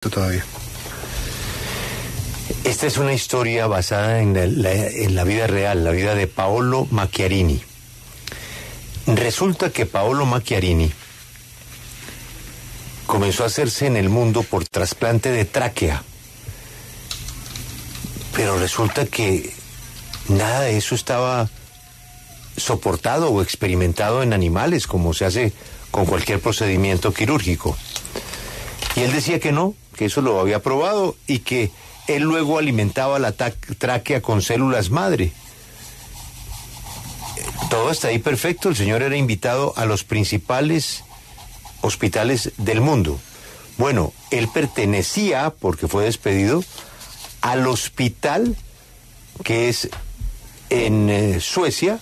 Todavía. Esta es una historia basada en la vida real, la vida de Paolo Macchiarini. Resulta que Paolo Macchiarini comenzó a hacerse en el mundo por trasplante de tráquea. Pero resulta que nada de eso estaba soportado o experimentado en animales, como se hace con cualquier procedimiento quirúrgico. Y él decía que no, que eso lo había probado y que él luego alimentaba la tráquea con células madre. Todo está ahí perfecto. El señor era invitado a los principales hospitales del mundo. Bueno, él pertenecía, porque fue despedido, al hospital que es en Suecia,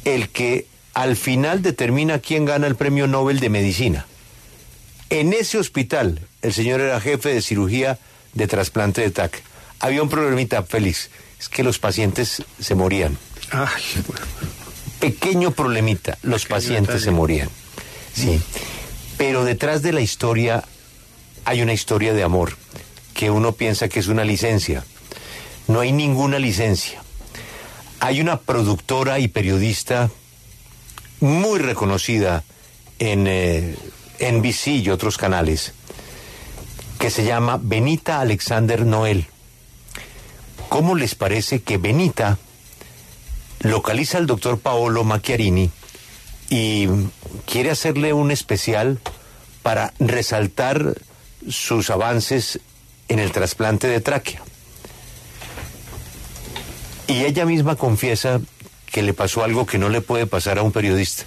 el que al final determina quién gana el premio Nobel de Medicina. En ese hospital, el señor era jefe de cirugía de trasplante de tráquea. Había un problemita, Félix, es que los pacientes se morían. Ay, bueno. Pequeño problemita, los pacientes se morían. Sí, pero detrás de la historia hay una historia de amor, que uno piensa que es una licencia. No hay ninguna licencia. Hay una productora y periodista muy reconocida en NBC y otros canales, que se llama Benita Alexander Noel. ¿Cómo les parece que Benita localiza al doctor Paolo Macchiarini y quiere hacerle un especial para resaltar sus avances en el trasplante de tráquea? Y ella misma confiesa que le pasó algo que no le puede pasar a un periodista.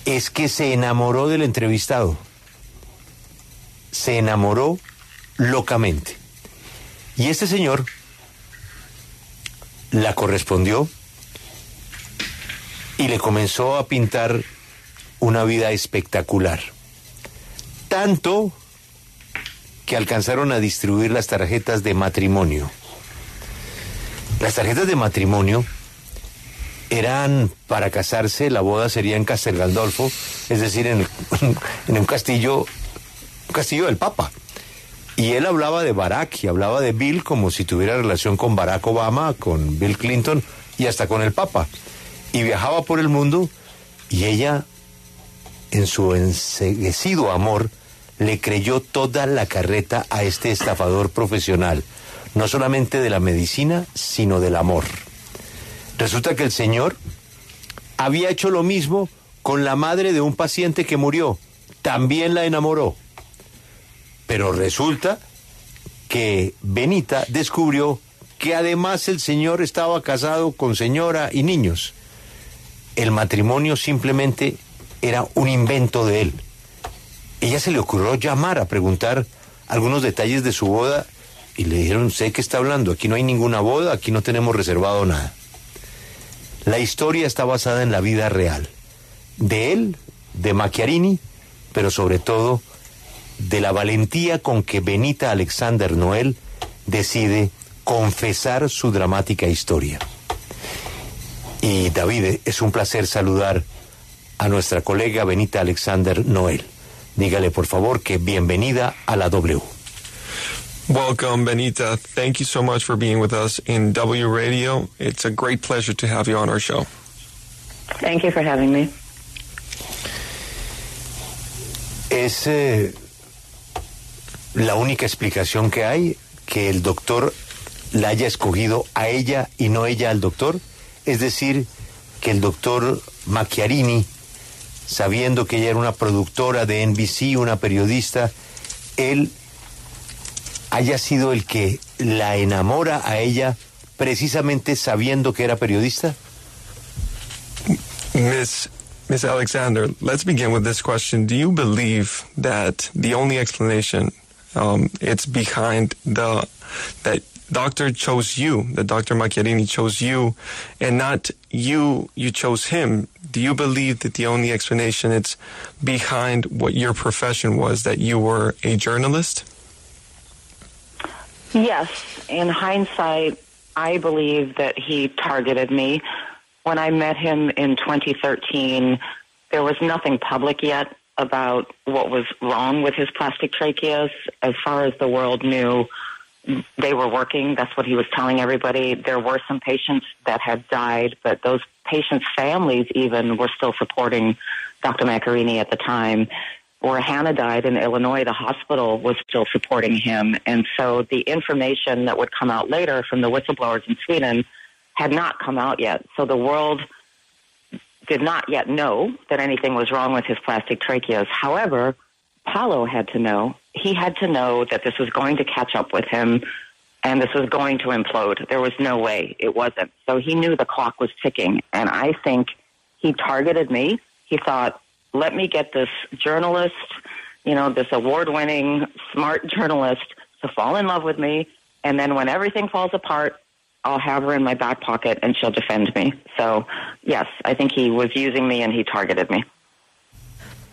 Es que se enamoró del entrevistado. Se enamoró locamente. Y este señor la correspondió y le comenzó a pintar una vida espectacular. Tanto que alcanzaron a distribuir las tarjetas de matrimonio. Las tarjetas de matrimonio eran para casarse, la boda sería en Castel Gandolfo, es decir, en un castillo del Papa. Y él hablaba de Barack y hablaba de Bill como si tuviera relación con Barack Obama, con Bill Clinton y hasta con el Papa. Y viajaba por el mundo y ella, en su enceguecido amor, le creyó toda la carreta a este estafador profesional, no solamente de la medicina, sino del amor. Resulta que el señor había hecho lo mismo con la madre de un paciente que murió. También la enamoró. Pero resulta que Benita descubrió que además el señor estaba casado con señora y niños. El matrimonio simplemente era un invento de él. Ella se le ocurrió llamar a preguntar algunos detalles de su boda y le dijeron: sé que está hablando, aquí no hay ninguna boda, aquí no tenemos reservado nada. La historia está basada en la vida real, de él, de Macchiarini, pero sobre todo de la valentía con que Benita Alexander Noel decide confesar su dramática historia. Y David, es un placer saludar a nuestra colega Benita Alexander Noel. Dígale por favor que bienvenida a la W. Welcome, Benita. Thank you so much for being with us in W Radio. It's a great pleasure to have you on our show. Thank you for having me. Es la única explicación que hay, que el doctor la haya escogido a ella y no ella al doctor. Es decir, que el doctor Macchiarini, sabiendo que ella era una productora de NBC, una periodista, él haya sido el que la enamora a ella precisamente sabiendo que era periodista? Miss Alexander, let's begin with this question. Do you believe that the only explanation it's behind that doctor chose you, that Dr. Macchiarini chose you, and not you chose him? Do you believe that the only explanation it's behind what your profession was, that you were a journalist? Yes, in hindsight, I believe that he targeted me. When I met him in 2013, there was nothing public yet about what was wrong with his plastic tracheas. As far as the world knew, they were working. That's what he was telling everybody. There were some patients that had died, but those patients' families even were still supporting Dr. Macchiarini at the time. Where Hannah died in Illinois, the hospital was still supporting him. And so the information that would come out later from the whistleblowers in Sweden had not come out yet. So the world did not yet know that anything was wrong with his plastic tracheas. However, Paolo had to know. He had to know that this was going to catch up with him and this was going to implode. There was no way it wasn't. So he knew the clock was ticking. And I think he targeted me. He thought, let me get this journalist, this award-winning, smart journalist to fall in love with me. And then when everything falls apart, I'll have her in my back pocket and she'll defend me. So, yes, I think he was using me and he targeted me.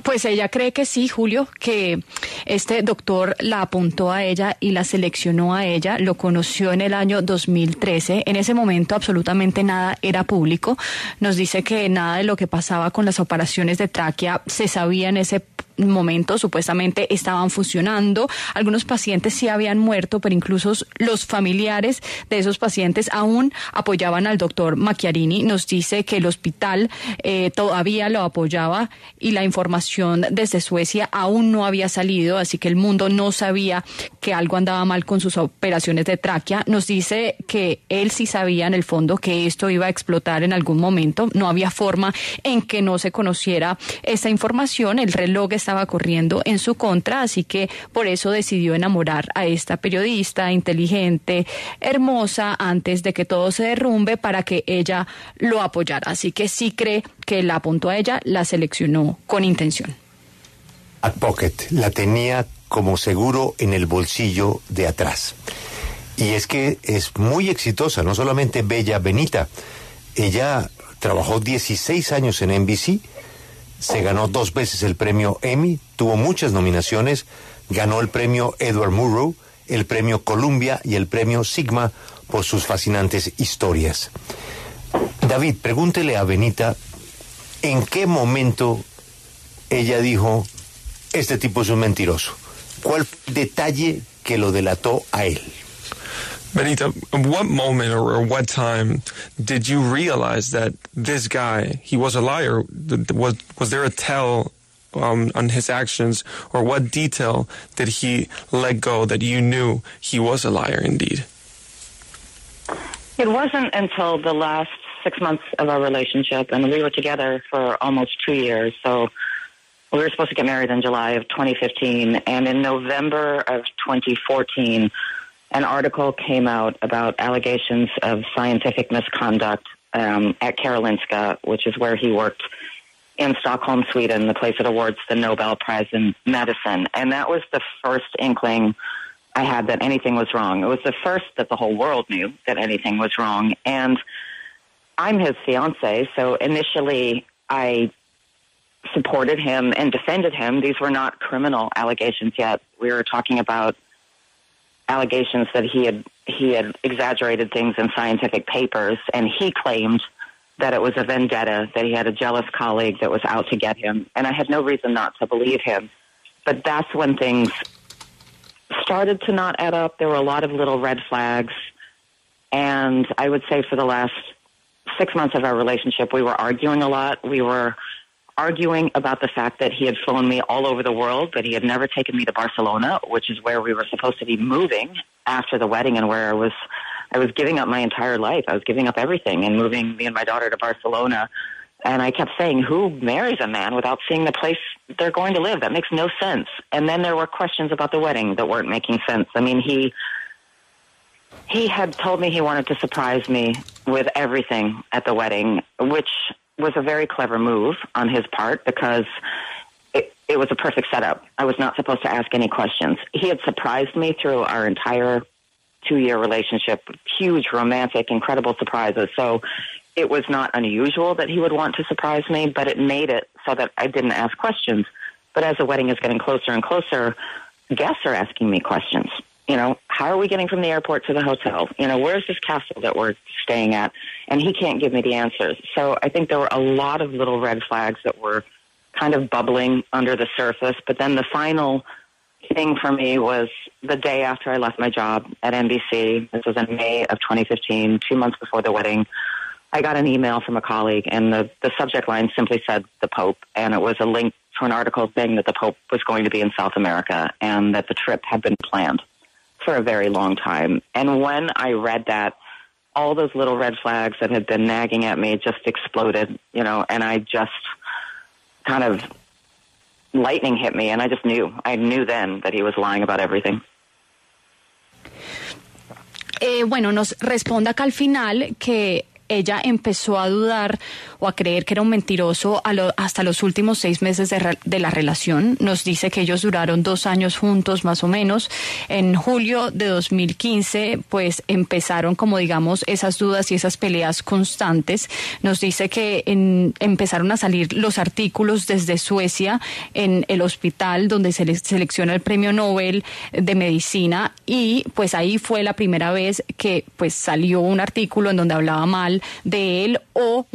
Pues ella cree que sí, Julio, que este doctor la apuntó a ella y la seleccionó a ella, lo conoció en el año 2013. En ese momento absolutamente nada era público. Nos dice que nada de lo que pasaba con las operaciones de tráquea se sabía en ese momento, supuestamente estaban funcionando. Algunos pacientes sí habían muerto, pero incluso los familiares de esos pacientes aún apoyaban al doctor Macchiarini. Nos dice que el hospital todavía lo apoyaba y la información desde Suecia aún no había salido, así que el mundo no sabía que algo andaba mal con sus operaciones de tráquea. Nos dice que él sí sabía en el fondo que esto iba a explotar en algún momento. No había forma en que no se conociera esta información. El reloj estaba corriendo en su contra, así que por eso decidió enamorar a esta periodista inteligente, hermosa, antes de que todo se derrumbe para que ella lo apoyara. Así que sí cree que la apuntó a ella, la seleccionó con intención. At pocket, la tenía como seguro en el bolsillo de atrás. Y es que es muy exitosa, no solamente Bella Benita. Ella trabajó 16 años en NBC, se ganó 2 veces el premio Emmy, tuvo muchas nominaciones, ganó el premio Edward Murrow, el premio Columbia y el premio Sigma por sus fascinantes historias. David, pregúntele a Benita en qué momento ella dijo, este tipo es un mentiroso. ¿Cuál fue el detalle que lo delató a él? Benita, what moment or what time did you realize that this guy, he was a liar? Was there a tell on his actions, or what detail did he let go that you knew he was a liar indeed? It wasn't until the last 6 months of our relationship, and we were together for almost 2 years. So we were supposed to get married in July of 2015, and in November of 2014, an article came out about allegations of scientific misconduct at Karolinska, which is where he worked in Stockholm, Sweden, the place that awards the Nobel Prize in Medicine. And that was the first inkling I had that anything was wrong. It was the first that the whole world knew that anything was wrong. And I'm his fiance, so initially I supported him and defended him. These were not criminal allegations yet. We were talking about allegations that he had exaggerated things in scientific papers, and he claimed that it was a vendetta, that he had a jealous colleague that was out to get him, and I had no reason not to believe him. But that's when things started to not add up. There were a lot of little red flags, and I would say for the last 6 months of our relationship, we were arguing a lot. We were arguing about the fact that he had flown me all over the world, but he had never taken me to Barcelona, which is where we were supposed to be moving after the wedding, and where I was giving up my entire life. I was giving up everything and moving me and my daughter to Barcelona. And I kept saying, who marries a man without seeing the place they're going to live? That makes no sense. And then there were questions about the wedding that weren't making sense. I mean, he had told me he wanted to surprise me with everything at the wedding, which was a very clever move on his part because it was a perfect setup. I was not supposed to ask any questions. He had surprised me through our entire 2-year relationship, huge, romantic, incredible surprises. So it was not unusual that he would want to surprise me, but it made it so that I didn't ask questions. But as the wedding is getting closer and closer, guests are asking me questions. How are we getting from the airport to the hotel? Where's this castle that we're staying at? And he can't give me the answers. So I think there were a lot of little red flags that were kind of bubbling under the surface. But then the final thing for me was the day after I left my job at NBC. This was in May of 2015, 2 months before the wedding. I got an email from a colleague, and the subject line simply said the Pope, and it was a link to an article saying that the Pope was going to be in South America and that the trip had been planned for a very long time. And when I read that, all those little red flags that had been nagging at me just exploded, and I just kind of, lightning hit me, and I just knew. I knew then that he was lying about everything. Bueno, nos responde acá al final que ella empezó a dudar o a creer que era un mentiroso hasta los últimos 6 meses de la relación. Nos dice que ellos duraron 2 años juntos más o menos. En julio de 2015 pues empezaron como digamos esas dudas y esas peleas constantes. Nos dice que empezaron a salir los artículos desde Suecia en el hospital donde se les selecciona el premio Nobel de medicina, y pues ahí fue la primera vez que pues salió un artículo en donde hablaba mal de él, o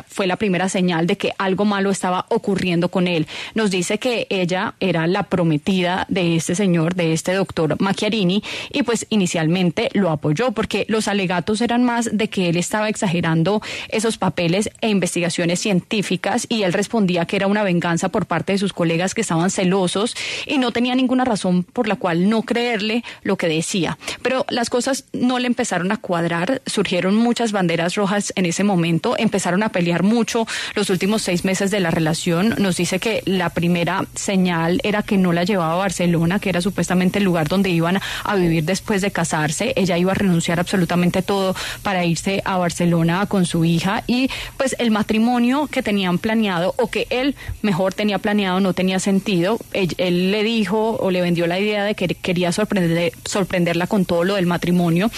fue la primera señal de que algo malo estaba ocurriendo con él. Nos dice que ella era la prometida de este señor, de este doctor Macchiarini, y pues inicialmente lo apoyó porque los alegatos eran más de que él estaba exagerando esos papeles e investigaciones científicas, y él respondía que era una venganza por parte de sus colegas que estaban celosos y no tenía ninguna razón por la cual no creerle lo que decía. Pero las cosas no le empezaron a cuadrar, surgieron muchas banderas rojas en ese momento, empezaron a pelear mucho los últimos 6 meses de la relación. Nos dice que la primera señal era que no la llevaba a Barcelona, que era supuestamente el lugar donde iban a vivir después de casarse. Ella iba a renunciar absolutamente todo para irse a Barcelona con su hija, y pues el matrimonio que tenían planeado, o que él mejor tenía planeado, no tenía sentido. Él le dijo o le vendió la idea de que quería sorprenderla con todo lo del matrimonio,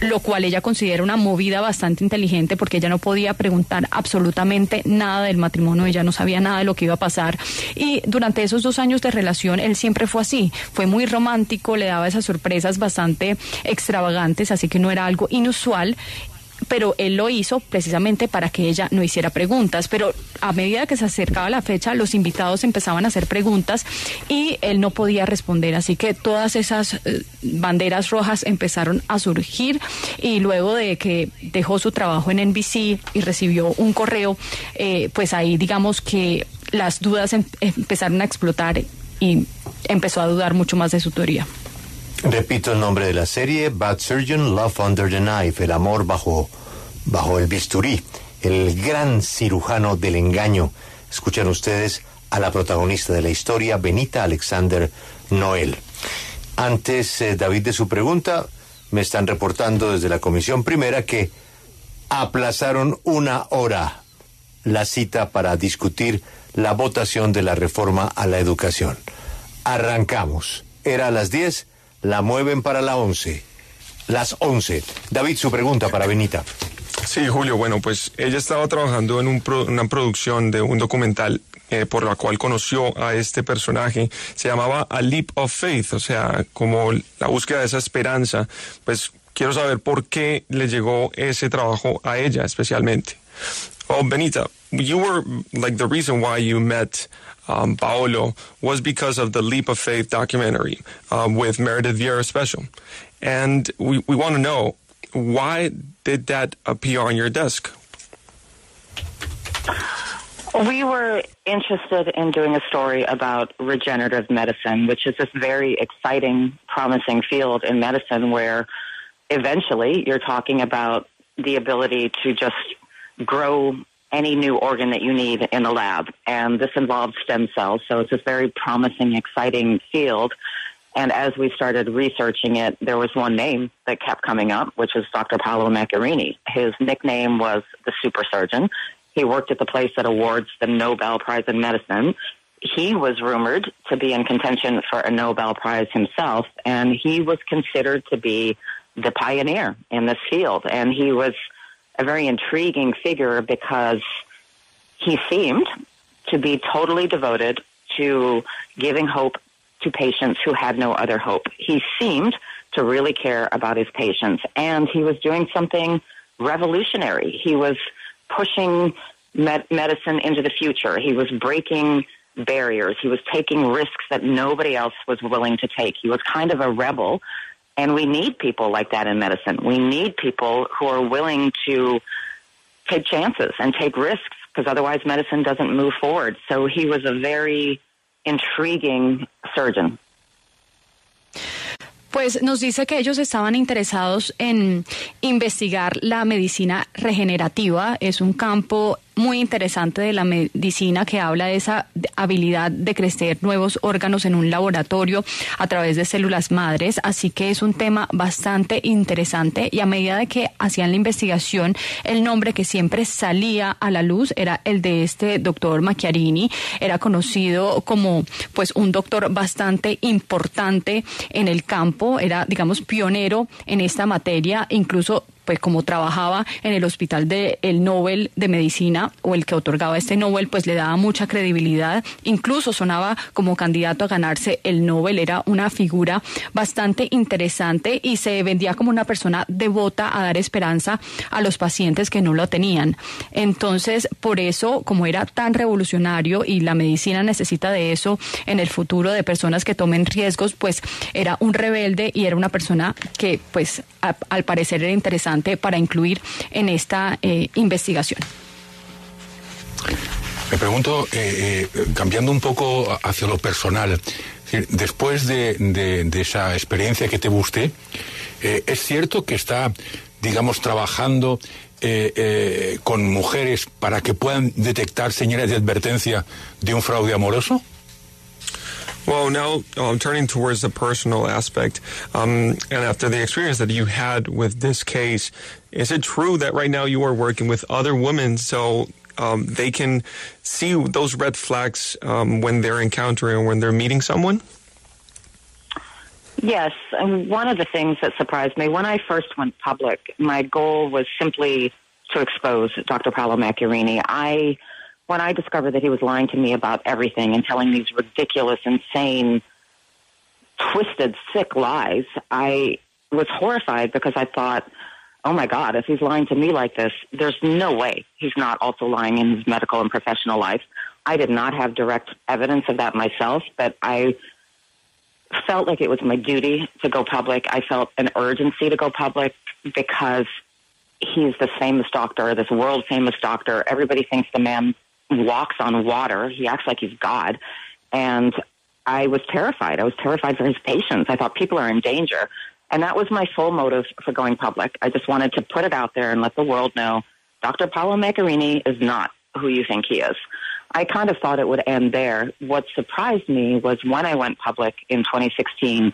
lo cual ella considera una movida bastante inteligente, porque ella no podía preguntar absolutamente nada del matrimonio, ella no sabía nada de lo que iba a pasar. Y durante esos 2 años de relación él siempre fue así, fue muy romántico, le daba esas sorpresas bastante extravagantes, así que no era algo inusual. Pero él lo hizo precisamente para que ella no hiciera preguntas. Pero a medida que se acercaba la fecha, los invitados empezaban a hacer preguntas y él no podía responder. Así que todas esas banderas rojas empezaron a surgir, y luego de que dejó su trabajo en NBC y recibió un correo, pues ahí digamos que las dudas empezaron a explotar y empezó a dudar mucho más de su teoría. Repito el nombre de la serie: Bad Surgeon, Love Under the Knife, el amor bajo el bisturí, el gran cirujano del engaño. Escuchan ustedes a la protagonista de la historia, Benita Alexander Noel. Antes, David, de su pregunta, me están reportando desde la Comisión Primera que aplazaron 1 hora la cita para discutir la votación de la reforma a la educación. Arrancamos. Era a las 10, la mueven para las 11. David, su pregunta para Benita. Sí, Julio, bueno, pues ella estaba trabajando en una producción de un documental por la cual conoció a este personaje. Se llamaba A Leap of Faith, o sea, como la búsqueda de esa esperanza. Pues quiero saber por qué le llegó ese trabajo a ella especialmente. Oh, Benita, you were like the reason why you met Paolo was because of the Leap of Faith documentary with Meredith Vieira Special. And we want to know, why did that appear on your desk? We were interested in doing a story about regenerative medicine, which is this very exciting, promising field in medicine where eventually you're talking about the ability to just grow any new organ that you need in the lab. And this involves stem cells. So it's this very promising, exciting field. And as we started researching it, there was one name that kept coming up, which was Dr. Paolo Macchiarini. His nickname was the super surgeon. He worked at the place that awards the Nobel Prize in Medicine. He was rumored to be in contention for a Nobel Prize himself, and he was considered to be the pioneer in this field. And he was a very intriguing figure because he seemed to be totally devoted to giving hope to patients who had no other hope. He seemed to really care about his patients, and he was doing something revolutionary. He was pushing medicine into the future. He was breaking barriers. He was taking risks that nobody else was willing to take. He was kind of a rebel, and we need people like that in medicine. We need people who are willing to take chances and take risks, because otherwise medicine doesn't move forward. So he was a very intriguing surgeon. Pues nos dice que ellos estaban interesados en investigar la medicina regenerativa. Es un campo muy interesante de la medicina que habla de esa habilidad de crecer nuevos órganos en un laboratorio a través de células madres, así que es un tema bastante interesante, y a medida de que hacían la investigación, el nombre que siempre salía a la luz era el de este doctor Macchiarini. Era conocido como pues un doctor bastante importante en el campo, era digamos pionero en esta materia, incluso pues como trabajaba en el hospital del Nobel de Medicina, o el que otorgaba este Nobel, pues le daba mucha credibilidad, incluso sonaba como candidato a ganarse el Nobel. Era una figura bastante interesante y se vendía como una persona devota a dar esperanza a los pacientes que no lo tenían. Entonces, por eso, como era tan revolucionario y la medicina necesita de eso en el futuro, de personas que tomen riesgos, pues era un rebelde y era una persona que pues al parecer era interesante para incluir en esta investigación. Me pregunto, cambiando un poco hacia lo personal, después de esa experiencia que tuvo usted, ¿es cierto que está, digamos, trabajando con mujeres para que puedan detectar señales de advertencia de un fraude amoroso? Well, now turning towards the personal aspect, and after the experience that you had with this case, is it true that right now you are working with other women so they can see those red flags when they're encountering or when they're meeting someone? Yes, and one of the things that surprised me, when I first went public, my goal was simply to expose Dr. Paolo Macchiarini. When I discovered that he was lying to me about everything and telling these ridiculous, insane, twisted, sick lies, I was horrified, because I thought, oh my God, if he's lying to me like this, there's no way he's not also lying in his medical and professional life. I did not have direct evidence of that myself, but I felt like it was my duty to go public. I felt an urgency to go public because he's this famous doctor, this world-famous doctor. Everybody thinks the man walks on water. He acts like he's God. And I was terrified. I was terrified for his patients. I thought people are in danger. And that was my full motive for going public. I just wanted to put it out there and let the world know Dr. Paolo Macchiarini is not who you think he is. I kind of thought it would end there. What surprised me was when I went public in 2016,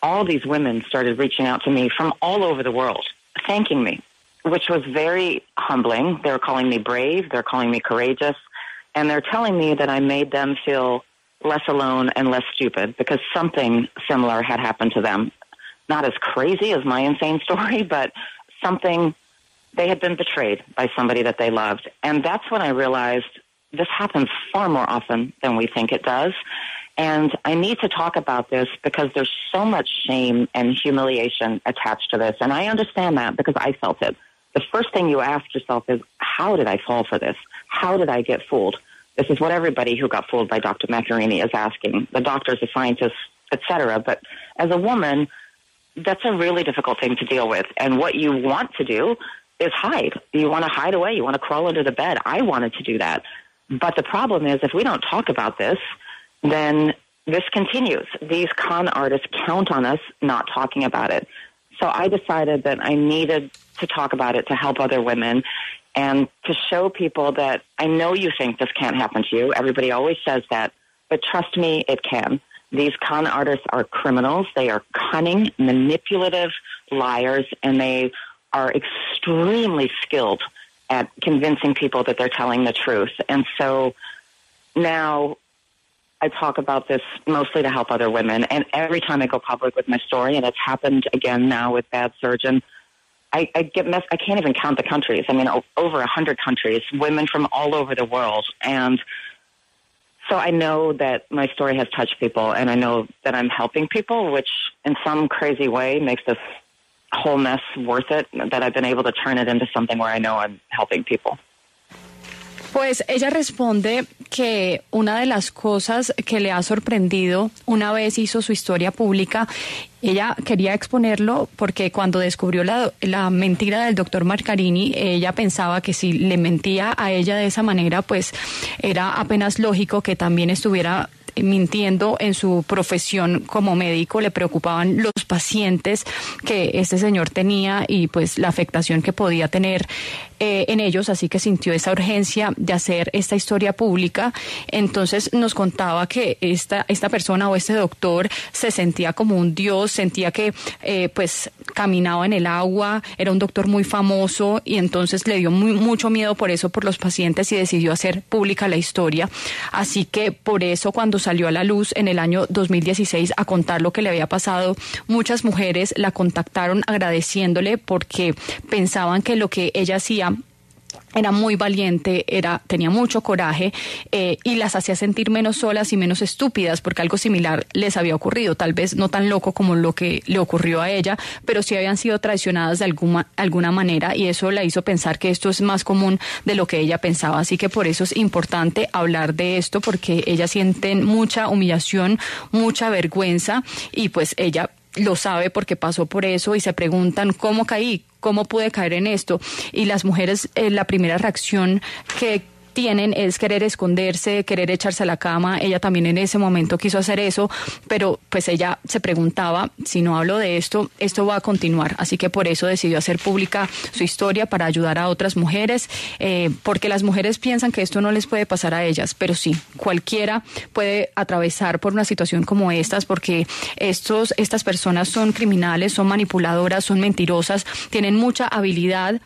all these women started reaching out to me from all over the world, thanking me, which was very humbling. They were calling me brave. They're calling me courageous. And they're telling me that I made them feel less alone and less stupid, because something similar had happened to them. Not as crazy as my insane story, but something, they had been betrayed by somebody that they loved. And that's when I realized this happens far more often than we think it does. And I need to talk about this because there's so much shame and humiliation attached to this. And I understand that because I felt it. The first thing you ask yourself is, how did I fall for this? How did I get fooled? This is what everybody who got fooled by Dr. Macchiarini is asking, the doctors, the scientists, etc. But as a woman, that's a really difficult thing to deal with. And what you want to do is hide. You want to hide away. You want to crawl under the bed. I wanted to do that. But the problem is, if we don't talk about this, then this continues. These con artists count on us not talking about it. So I decided that I needed to talk about it to help other women and to show people that I know you think this can't happen to you. Everybody always says that, but trust me, it can. These con artists are criminals. They are cunning, manipulative liars, and they are extremely skilled at convincing people that they're telling the truth. And so now I talk about this mostly to help other women. And every time I go public with my story, and it's happened again now with Bad Surgeon, I can't even count the countries. I mean, over 100 countries, women from all over the world. And so I know that my story has touched people, and I know that I'm helping people, which in some crazy way makes this whole mess worth it, that I've been able to turn it into something where I know I'm helping people. Pues ella responde que una de las cosas que le ha sorprendido una vez hizo su historia pública, ella quería exponerlo porque cuando descubrió la mentira del doctor Macchiarini, ella pensaba que si le mentía a ella de esa manera, pues era apenas lógico que también estuviera mintiendo en su profesión como médico. Le preocupaban los pacientes que este señor tenía y pues la afectación que podía tener en ellos, así que sintió esa urgencia de hacer esta historia pública. Entonces nos contaba que esta persona o este doctor se sentía como un dios, sentía que pues caminaba en el agua, era un doctor muy famoso y entonces le dio mucho miedo por eso, por los pacientes, y decidió hacer pública la historia. Así que por eso cuando salió a la luz en el año 2016 a contar lo que le había pasado, muchas mujeres la contactaron agradeciéndole porque pensaban que lo que ella hacía era muy valiente, tenía mucho coraje y las hacía sentir menos solas y menos estúpidas, porque algo similar les había ocurrido, tal vez no tan loco como lo que le ocurrió a ella, pero sí habían sido traicionadas de alguna manera, y eso la hizo pensar que esto es más común de lo que ella pensaba. Así que por eso es importante hablar de esto, porque ellas sienten mucha humillación, mucha vergüenza, y pues ella lo sabe porque pasó por eso y se preguntan cómo caí, cómo pude caer en esto. Y las mujeres, la primera reacción que tienen es querer esconderse, querer echarse a la cama. Ella también en ese momento quiso hacer eso, pero pues ella se preguntaba, si no hablo de esto, esto va a continuar. Así que por eso decidió hacer pública su historia, para ayudar a otras mujeres, porque las mujeres piensan que esto no les puede pasar a ellas, pero sí, cualquiera puede atravesar por una situación como estas, porque estas personas son criminales, son manipuladoras, son mentirosas, tienen mucha habilidad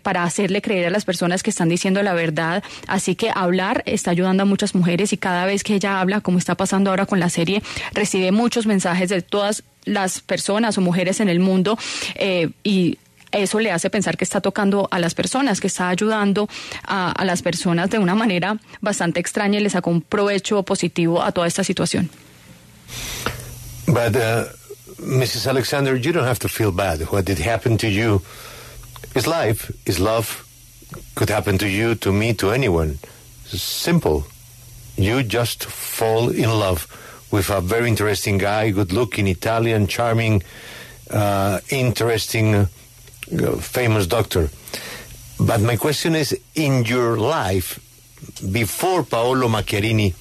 para hacerle creer a las personas que están diciendo la verdad. Así que hablar está ayudando a muchas mujeres, y cada vez que ella habla, como está pasando ahora con la serie, recibe muchos mensajes de todas las personas o mujeres en el mundo, y eso le hace pensar que está tocando a las personas, que está ayudando a las personas de una manera bastante extraña, y le sacó un provecho positivo a toda esta situación. But, Mrs. Alexander, you don't have to feel bad. What did happen to you is life, is love. Could happen to you, to me, to anyone. It's simple. You just fall in love with a very interesting guy, good-looking, Italian, charming, interesting, famous doctor. But my question is, in your life, before Paolo Macchiarini,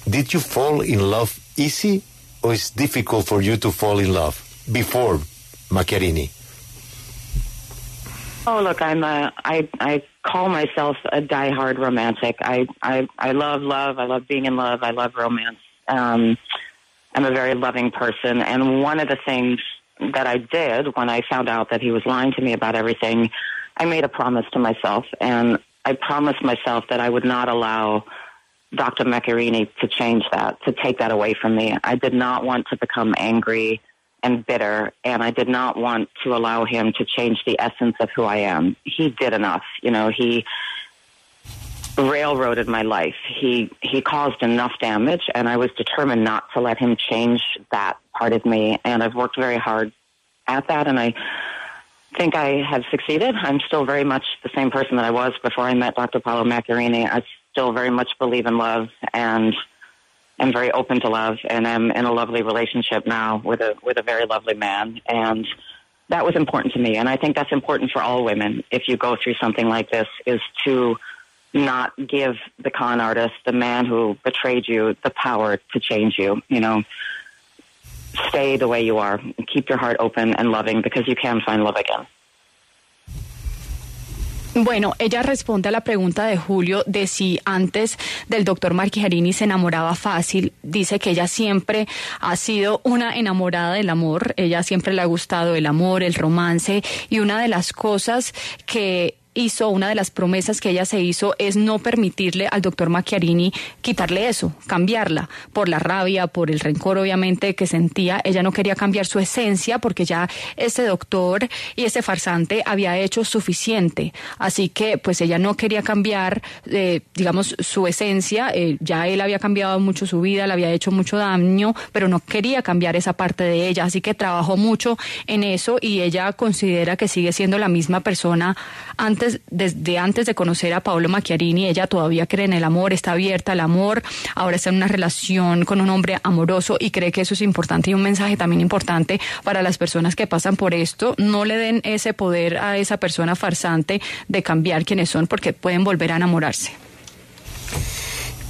did you fall in love easy, or it's difficult for you to fall in love before Macchiarini? Oh, look, I call myself a diehard romantic. I love love. I love being in love. I love romance. I'm a very loving person. And one of the things that I did when I found out that he was lying to me about everything, I made a promise to myself. And I promised myself that I would not allow Dr. Macchiarini to change that, to take that away from me. I did not want to become angry and bitter, and I did not want to allow him to change the essence of who I am. He did enough. You know, he railroaded my life. He caused enough damage, and I was determined not to let him change that part of me, and I've worked very hard at that, and I think I have succeeded. I'm still very much the same person that I was before I met Dr. Paolo Macchiarini. I still very much believe in love, and I'm very open to love, and I'm in a lovely relationship now with a very lovely man, and that was important to me. And I think that's important for all women, if you go through something like this, is to not give the con artist, the man who betrayed you, the power to change you. You know, stay the way you are. Keep your heart open and loving, because you can find love again. Bueno, ella responde a la pregunta de Julio de si antes del doctor Macchiarini se enamoraba fácil. Dice que ella siempre ha sido una enamorada del amor. Ella siempre le ha gustado el amor, el romance, y una de las cosas que hizo, una de las promesas que ella se hizo, es no permitirle al doctor Macchiarini quitarle eso, cambiarla, por la rabia, por el rencor obviamente que sentía. Ella no quería cambiar su esencia, porque ya este doctor y este farsante había hecho suficiente, así que pues ella no quería cambiar digamos su esencia. Ya él había cambiado mucho su vida, le había hecho mucho daño, pero no quería cambiar esa parte de ella, así que trabajó mucho en eso, y ella considera que sigue siendo la misma persona antes desde antes de conocer a Paolo Macchiarini, ella todavía cree en el amor, está abierta al amor, ahora está en una relación con un hombre amoroso y cree que eso es importante y un mensaje también importante para las personas que pasan por esto. No le den ese poder a esa persona farsante de cambiar quiénes son, porque pueden volver a enamorarse.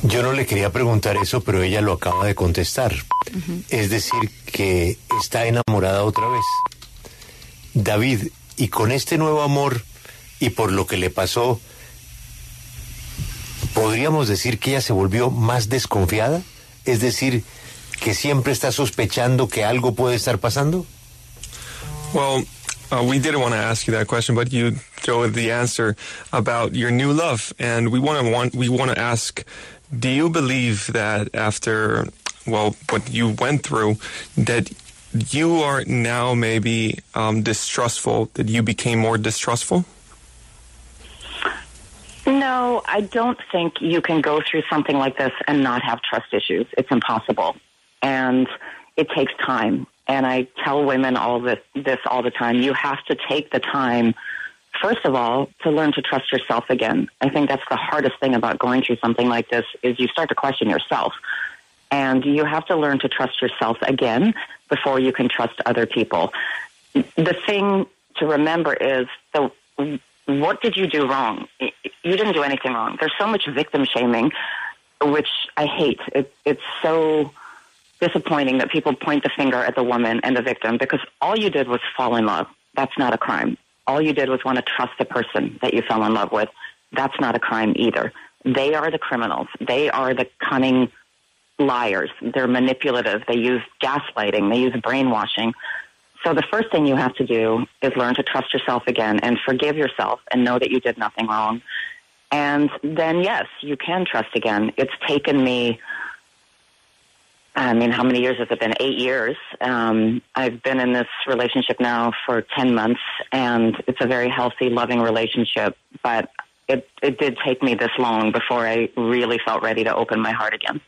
Yo no le quería preguntar eso, pero ella lo acaba de contestar. Es decir, que está enamorada otra vez. David, y con este nuevo amor y por lo que le pasó, ¿podríamos decir que ella se volvió más desconfiada? Es decir, que siempre está sospechando que algo puede estar pasando. Well, we didn't want to ask you that question, but you throw the answer about your new love, and we want to ask, do you believe that after, well, what you went through, that you are now maybe distrustful, that you became more distrustful? No, I don't think you can go through something like this and not have trust issues. It's impossible. And it takes time. And I tell women all this all the time. You have to take the time, first of all, to learn to trust yourself again. I think that's the hardest thing about going through something like this is you start to question yourself. And you have to learn to trust yourself again before you can trust other people. The thing to remember is, what did you do wrong? You didn't do anything wrong. There's so much victim shaming, which I hate. It's so disappointing that people point the finger at the woman and the victim, because all you did was fall in love. That's not a crime. All you did was want to trust the person that you fell in love with. That's not a crime either. They are the criminals. They are the cunning liars. They're manipulative. They use gaslighting. They use brainwashing. So the first thing you have to do is learn to trust yourself again and forgive yourself and know that you did nothing wrong. And then, yes, you can trust again. It's taken me, I mean, how many years has it been? 8 years. I've been in this relationship now for 10 months, and it's a very healthy, loving relationship. But it did take me this long before I really felt ready to open my heart again.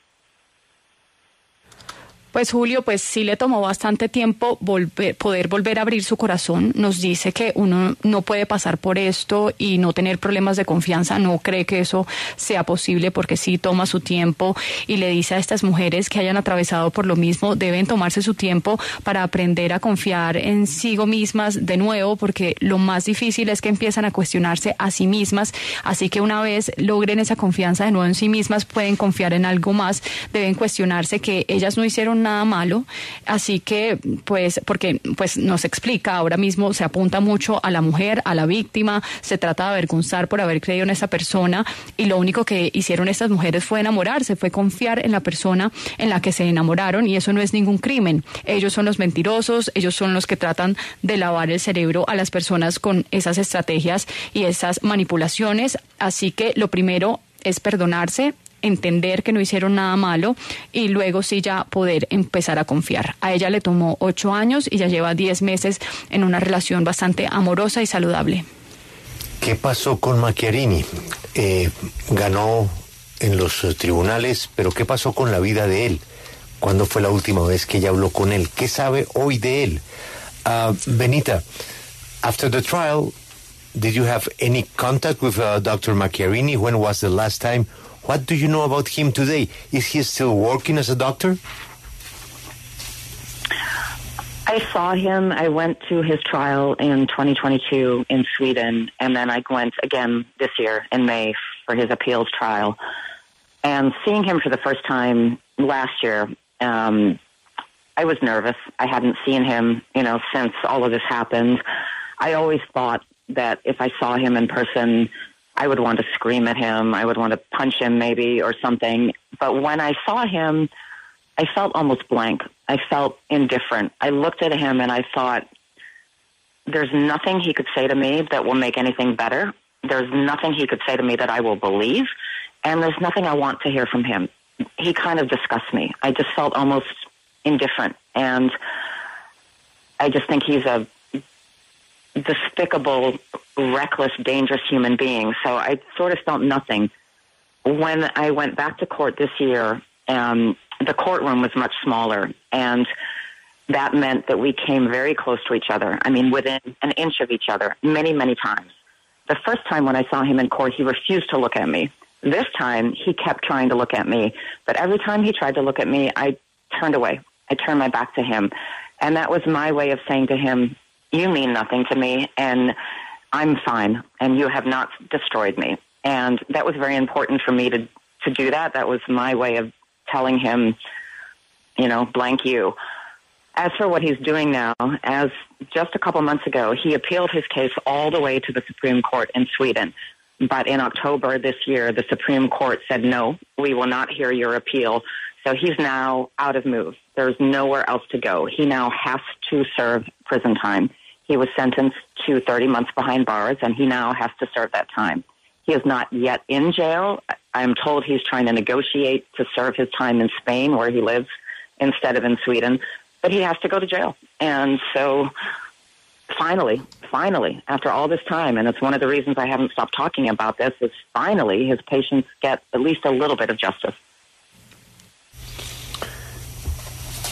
Pues Julio, pues sí le tomó bastante tiempo poder volver a abrir su corazón. Nos dice que uno no puede pasar por esto y no tener problemas de confianza. No cree que eso sea posible porque sí toma su tiempo, y le dice a estas mujeres que hayan atravesado por lo mismo, deben tomarse su tiempo para aprender a confiar en sí mismas de nuevo, porque lo más difícil es que empiezan a cuestionarse a sí mismas. Así que una vez logren esa confianza de nuevo en sí mismas, pueden confiar en algo más. Deben cuestionarse que ellas no hicieron nada malo, así que pues porque pues nos explica, ahora mismo se apunta mucho a la mujer, a la víctima, se trata de avergonzar por haber creído en esa persona, y lo único que hicieron estas mujeres fue enamorarse, fue confiar en la persona en la que se enamoraron, y eso no es ningún crimen. Ellos son los mentirosos, ellos son los que tratan de lavar el cerebro a las personas con esas estrategias y esas manipulaciones. Así que lo primero es perdonarse, entender que no hicieron nada malo, y luego sí ya poder empezar a confiar. A ella le tomó 8 años y ya lleva 10 meses en una relación bastante amorosa y saludable. ¿Qué pasó con Macchiarini? Ganó en los tribunales, pero ¿qué pasó con la vida de él? ¿Cuándo fue la última vez que ella habló con él? ¿Qué sabe hoy de él? Benita, after the trial, did you have any contact with Dr. Macchiarini? When was the last time? What do you know about him today? Is he still working as a doctor? I saw him. I went to his trial in 2022 in Sweden, and then I went again this year in May for his appeals trial. And seeing him for the first time last year, I was nervous. I hadn't seen him, since all of this happened. I always thought that if I saw him in person, I would want to scream at him. I would want to punch him maybe or something. But when I saw him, I felt almost blank. I felt indifferent. I looked at him and I thought, there's nothing he could say to me that will make anything better. There's nothing he could say to me that I will believe. And there's nothing I want to hear from him. He kind of disgusts me. I just felt almost indifferent. And I just think he's a despicable, reckless, dangerous human being. So I sort of felt nothing. When I went back to court this year, the courtroom was much smaller, and that meant that we came very close to each other. I mean, within an inch of each other, many, many times. The first time when I saw him in court, he refused to look at me. This time, he kept trying to look at me. But every time he tried to look at me, I turned away. I turned my back to him. And that was my way of saying to him, you mean nothing to me, and I'm fine, and you have not destroyed me. And that was very important for me to do that. That was my way of telling him, blank you. As for what he's doing now, as just a couple months ago, he appealed his case all the way to the Supreme Court in Sweden. But in October this year, the Supreme Court said, no, we will not hear your appeal. So he's now out of move. There's nowhere else to go. He now has to serve prison time. He was sentenced to 30 months behind bars, and he now has to serve that time. He is not yet in jail. I'm told he's trying to negotiate to serve his time in Spain, where he lives, instead of in Sweden. But he has to go to jail. And so finally, after all this time, and it's one of the reasons I haven't stopped talking about this, is finally his patients get at least a little bit of justice.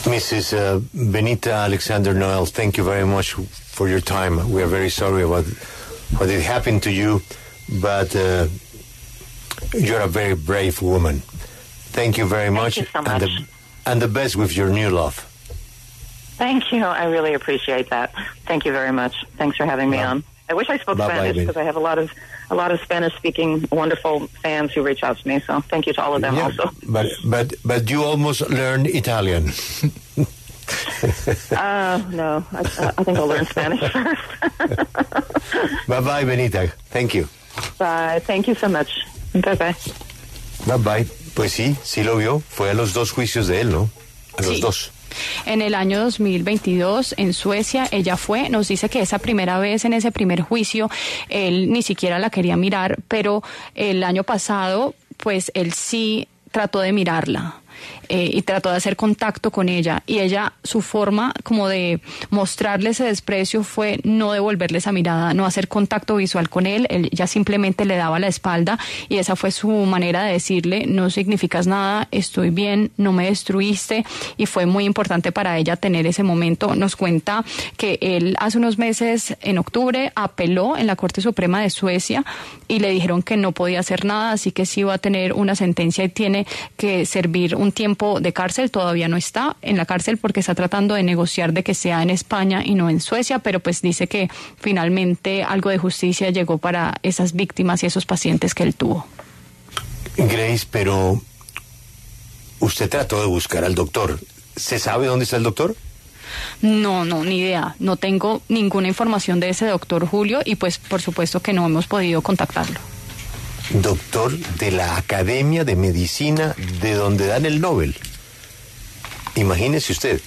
Mrs. Benita Alexander Noel, thank you very much for your time. We are very sorry about what had happened to you, but you're a very brave woman. Thank you very much. Thank you so much. And the best with your new love. Thank you. I really appreciate that. Thank you very much. Thanks for having me on. I wish I spoke Spanish, because I have a lot of Spanish-speaking wonderful fans who reach out to me. So thank you to all of them also. But you almost learned Italian. No, I think I'll learn Spanish first. Bye-bye, Benita. Thank you. Bye. Thank you so much. Bye-bye. Bye-bye. Pues sí lo vio. Fue a los dos juicios de él, ¿no? A los dos. En el año 2022, en Suecia, ella fue, nos dice que esa primera vez, en ese primer juicio, él ni siquiera la quería mirar, pero el año pasado, pues él sí trató de mirarla. Y trató de hacer contacto con ella, y ella, su forma como de mostrarle ese desprecio fue no devolverle esa mirada, no hacer contacto visual con él. Ella simplemente le daba la espalda, y esa fue su manera de decirle, no significas nada, estoy bien, no me destruiste. Y fue muy importante para ella tener ese momento. Nos cuenta que él hace unos meses, en octubre, apeló en la Corte Suprema de Suecia y le dijeron que no podía hacer nada, así que sí va a tener una sentencia y tiene que servir un tiempo de cárcel. Todavía no está en la cárcel porque está tratando de negociar de que sea en España y no en Suecia, pero pues dice que finalmente algo de justicia llegó para esas víctimas y esos pacientes que él tuvo. Grace, pero usted trató de buscar al doctor. ¿Se sabe dónde está el doctor? No, ni idea. No tengo ninguna información de ese doctor, Julio, y pues por supuesto que no hemos podido contactarlo. Doctor de la Academia de Medicina, de donde dan el Nobel. Imagínese usted.